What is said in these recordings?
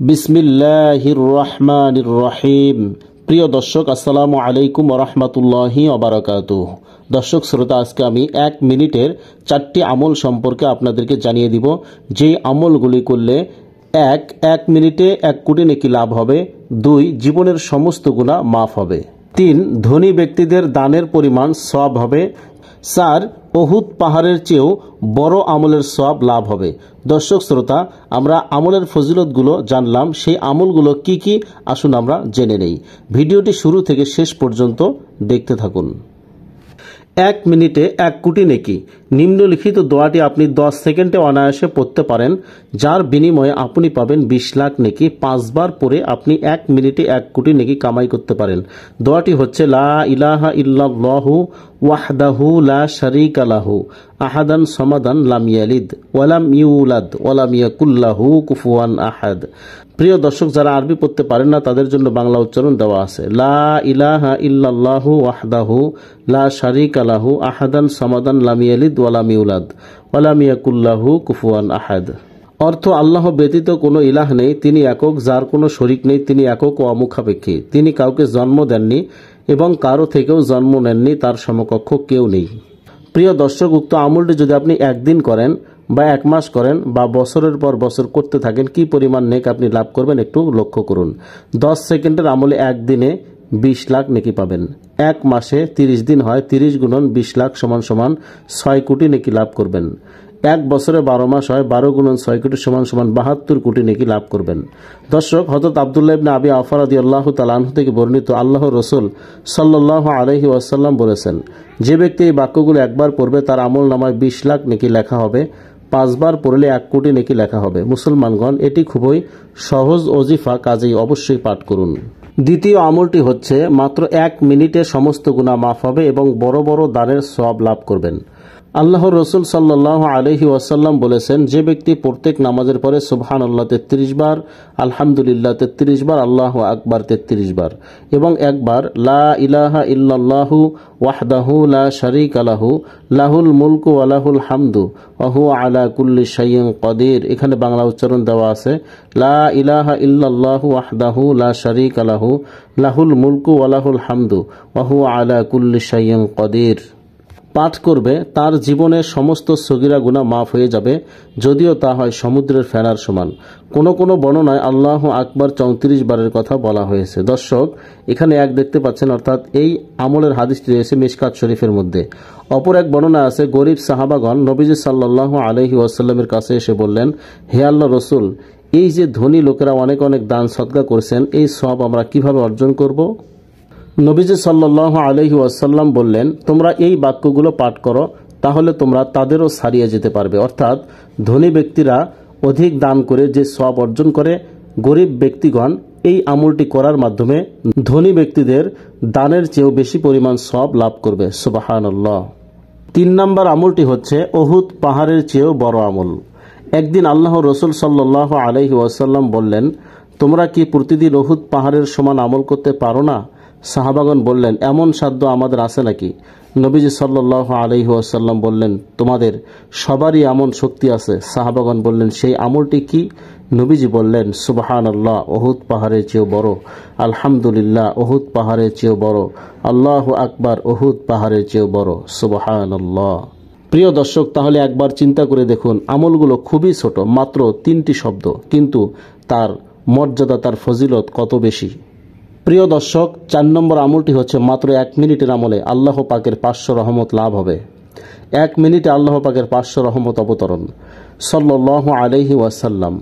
বিসমিল্লাহির রহমানির রহিম। প্রিয় দর্শক, আসসালামু আলাইকুম ওয়া রাহমাতুল্লাহি ওয়া বারাকাতুহু। দর্শক শ্রোতা, আজকে আমি 1 মিনিটের 4টি আমল সম্পর্কে আপনাদেরকে জানিয়ে দিব, যে আমলগুলি করলে 1 মিনিটে 1 কোটি নেকি লাভ হবে, 2 জীবনের সমস্ত গুনাহ মাফ হবে, 3 ধনী ব্যক্তিদের দানের পরিমাণ সওয়াব হবে, 4 উহুদ পাহাড়ের চেয়েও বড় আমলের সওয়াব লাভ হবে। দর্শক শ্রোতা, আমরা আমলের ফজিলতগুলো জানলাম, সেই আমলগুলো কি কি আসুন আমরা জেনে নেই। ভিডিওটি শুরু থেকে শেষ পর্যন্ত দেখতে থাকুন। 1 মিনিটে 1 কোটি নেকি। নিম্নলিখিত দোয়াটি আপনি 10 সেকেন্ডে অনায়াসে পড়তে পারেন, যার বিনিময়ে আপনি পাবেন 20 লাখ নেকি। 5 বার পরে আপনি 1 মিনিটে 1 কোটি নেকি কামাই করতে পারেন। দোয়াটি হচ্ছে লা ইলাহা ইল্লাল্লাহু ওয়াহদাহু লা শারীকা লাহু আহাদান সামাদান লাম ইয়ালিদ ওয়া লাম ইউলাদ ওয়া লাম ইয়াকুল লাহু কুফুয়ান আহাদ। প্রিয় দর্শক, যারা আরবি পড়তে পারেন না তাদের জন্য বাংলা উচ্চারণ দেওয়া আছে। লা ইলাহা ইল্লাল্লাহু ওয়াহদাহু লা শারীকা লাহু আহাদান সামাদান লাম ইয়ালিদ ওয়া লাম ইউলাদ ওয়া লাম ইয়াকুল লাহু কুফুয়ান আহাদ। অর্থ, আল্লাহ ব্যতীত কোনো ইলাহ নেই, তিনি একক, যার কোনো শরিক নেই, তিনি একক ও অমুখাপেক্ষী, তিনি কাউকে জন্ম দেননি এবং কারো থেকেও জন্ম নেননি, তার সমকক্ষ কেউ নেই। প্রিয় দর্শক, উক্ত আমলটি যদি আপনি একদিন করেন বা 1 মাস করেন বা বছরের পর বছর করতে থাকেন, কি পরিমাণ নেক আপনি লাভ করবেন একটু লক্ষ্য করুন। 10 সেকেন্ডের আমলে 1 দিনে 20 লাখ নেকি পাবেন। 1 মাসে 30 দিন হয়, 30 গুণন 20 লাখ সমান 6 কোটি নেকি লাভ করবেন। 1 বছরে 12 মাস হয়, 12 গুণন 6 কোটি সমান 72 কোটি নেকি লাভ করবেন। দর্শক, হযরত আব্দুল্লাহ ইবনে আবি আওফা রাদিয়াল্লাহু তাআলা আনহু থেকে বর্ণিত, আল্লাহর রাসূল সাল্লাল্লাহু আলাইহি ওয়াসাল্লাম বলেছেন, যে ব্যক্তি এই বাক্যগুলো একবার পড়বে তার আমল নামায় 20 লাখ নেকি লেখা হবে, 5 বার পড়লে 1 কোটি নেকি লেখা হবে। মুসলমানগণ, এটি খুবই সহজ ওজিফা, কাজেই অবশ্যই পাঠ করুন। দ্বিতীয় আমলটি হচ্ছে, মাত্র 1 মিনিটে সমস্ত গুনাহ মাফ হবে এবং বড় বড় দানের সওয়াব লাভ করবেন। আল্লাহর রাসূল সাল্লাল্লাহু আলাইহি ওয়াসাল্লাম বলেছেন, যে ব্যক্তি প্রত্যেক নামাজের পরে সুবহানাল্লাহ 33 বার, আলহামদুলিল্লাহ 33 বার, আল্লাহু আকবার 33 বার এবং একবার লা ইলাহা ইল্লাল্লাহু ওয়াহদাহু লা শারীকা লাহু লাহুল মুলকু ওয়া লাহুল হামদু ওয়া হুয়া আলা কুল্লি শাইইন কাদির। এখানে বাংলা উচ্চারণ দেওয়া আছে, লা ইলাহা ইল্লাল্লাহু ওয়াহদাহু লা শারীকা লাহু লাহুল মুলকু ওয়া লাহুল হামদু ওয়া হুয়া আলা কুল্লি শাইইন কাদির। পাঠ করবে, তার জীবনের সমস্ত সগীরা গুনাহ মাফ হয়ে যাবে, যদিও তা হয় সমুদ্রের ফেনার সমান। কোন কোন বর্ণনায় আল্লাহু আকবার 34 বারের কথা বলা হয়েছে। দর্শক, এখানে 1 দেখতে পাচ্ছেন, অর্থাৎ এই আমলের হাদিসটি রয়েছে মিশকাত শরীফের মধ্যে। অপর এক বর্ণনা আছে, গরিব সাহাবাগণ নবীজি সাল্লাল্লাহু আলাইহি ওয়াসাল্লামের কাছে এসে বললেন, হে আল্লাহর রাসূল, এই যে ধনী লোকেরা অনেক অনেক দান সদকা করেছেন, এই সওয়াব আমরা কিভাবে অর্জন করব? নবীজি সাল্লাল্লাহু আলাইহি ওয়াসাল্লাম বললেন, তোমরা এই বাক্যগুলো পাঠ করো, তাহলে তোমরা তাদেরও ছাড়িয়ে যেতে পারবে। অর্থাৎ ধনী ব্যক্তিরা অধিক দান করে যে সওয়াব অর্জন করে, গরিব ব্যক্তিগণ এই আমলটি করার মাধ্যমে ধনী ব্যক্তিদের দানের চেয়েও বেশি পরিমাণ সওয়াব লাভ করবে। সুবহানাল্লাহ। 3 নম্বর আমলটি হচ্ছে উহুদ পাহাড়ের চেয়েও বড় আমল। একদিন আল্লাহর রাসূল সাল্লাল্লাহু আলাইহি ওয়াসাল্লাম বললেন, তোমরা কি প্রতিদিন উহুদ পাহাড়ের সমান আমল করতে পারো না? সাহাবাগণ বললেন, এমন সাধ্য আমাদের আছে নাকি? নবীজি সাল্লাল্লাহু আলাইহি ওয়াসাল্লাম বললেন, তোমাদের সবারই এমন শক্তি আছে। সাহাবাগণ বললেন, সেই আমলটি কি? নবীজি বললেন, সুবহানাল্লাহ উহুদ পাহাড়ের চেয়েও বড়, আলহামদুলিল্লাহ উহুদ পাহাড়ের চেয়েও বড়, আল্লাহু আকবার উহুদ পাহাড়ের চেয়েও বড়, সুবহানাল্লাহ। প্রিয় দর্শক, তাহলে একবার চিন্তা করে দেখুন, আমলগুলো খুবই ছোট, মাত্র 3টি শব্দ, কিন্তু তার মর্যাদা, তার ফজিলত কত বেশি। প্রিয় দর্শক, 4 নম্বর আমলটি হচ্ছে, মাত্র 1 মিনিটের আমলে আল্লাহ পাকের 500 রহমত লাভ হবে। 1 মিনিটে আল্লাহ পাকের 500 রহমত অবতরণ। সাল্লাল্লাহু আলাইহি ওয়াসাল্লাম।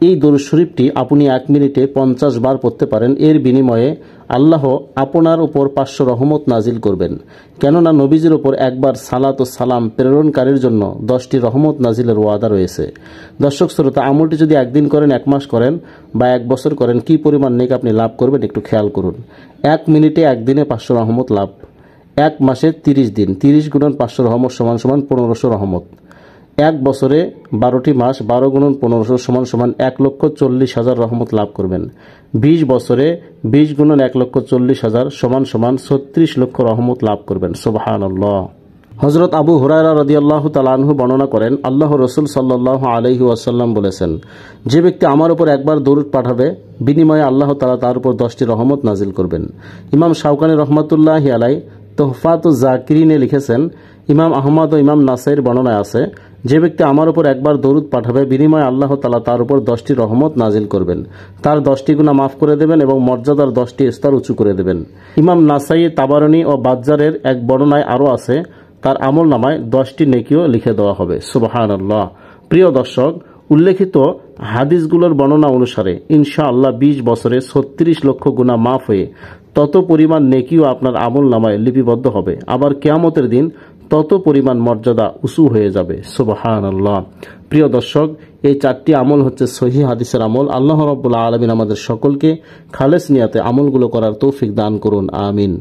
এই দরুদ শরীফটি আপনি 1 মিনিটে 50 বার পড়তে পারেন। এর বিনিময়ে আল্লাহ আপনার উপর 500 রহমত নাজিল করবেন, কেননা নবীজির উপর একবার সালাত ও সালাম প্রেরণকারীর জন্য 10টি রহমত নাজিলের ওয়াদা রয়েছে। দর্শক শ্রোতা, আমলটি যদি একদিন করেন, 1 মাস করেন বা 1 বছর করেন, কি পরিমাণ নেক আপনি লাভ করবেন একটু খেয়াল করুন। 1 মিনিটে 1 দিনে 500 রহমত লাভ, 1 মাসে 30 দিন, 30 গুণন 500 রহমত সমান 1500 রহমত। 1 বছরে 12টি মাস, 12 গুণন 1500 সমান 1,40,000 রহমত লাভ করবেন। 20 বছরে 20 গুণন 1,40,000 সমান 36 লক্ষ রহমত লাভ করবেন। সুবহানাল্লাহ। হযরত আবু হুরায়রা রাদিয়াল্লাহু তাআলা আনহু বর্ণনা করেন, আল্লাহ রাসূল সাল্লাল্লাহু আলাইহি ওয়াসাল্লাম বলেছেন, যে ব্যক্তি আমার উপর একবার দরুদ পাঠাবে বিনিময়ে আল্লাহ তাআলা তার উপর 10টি রহমত নাজিল করবেন। ইমাম শাওকানী রহমাতুল্লাহি আলাইহি তুহফাতুজ জাকিরিনে লিখেছেন, ইমাম আহমদ ও ইমাম নাসাইর বর্ণনায় আছে, যে ব্যক্তি আমার উপর একবার দরুদ পাঠাবে বিনিময়ে আল্লাহ তাআলা তার উপর 10টি রহমত নাজিল করবেন, তার 10টি গুনাহ মাফ করে দেবেন এবং মর্যাদার 10টি স্তর উঁচু করে দেবেন। ইমাম নাসাই, তাবারানী ও বাজ্জারের এক বর্ণনায় আরও আছে, তার আমল নামায় 10টি নেকিও লিখে দেওয়া হবে। সুবহানাল্লাহ। প্রিয় দর্শক, উল্লেখিত হাদিসগুলোর বর্ণনা অনুসারে ইনশাআল্লাহ 20 বছরে 36 লক্ষ গুনাহ মাফ হয়ে তত পরিমাণ নেকিও আপনার আমল নামায় লিপিবদ্ধ হবে। আবার কিয়ামতের দিন তত পরিমাণ মর্যাদা উঁচু হয়ে যাবে। সুবহানাল্লাহ। প্রিয় দর্শক, এই 4টি আমল হচ্ছে সহিহ হাদিসের আমল। আল্লাহ রাব্বুল আলামিন আমাদের সকলকে খালেস নিয়াতে আমলগুলো করার তৌফিক দান করুন। আমিন।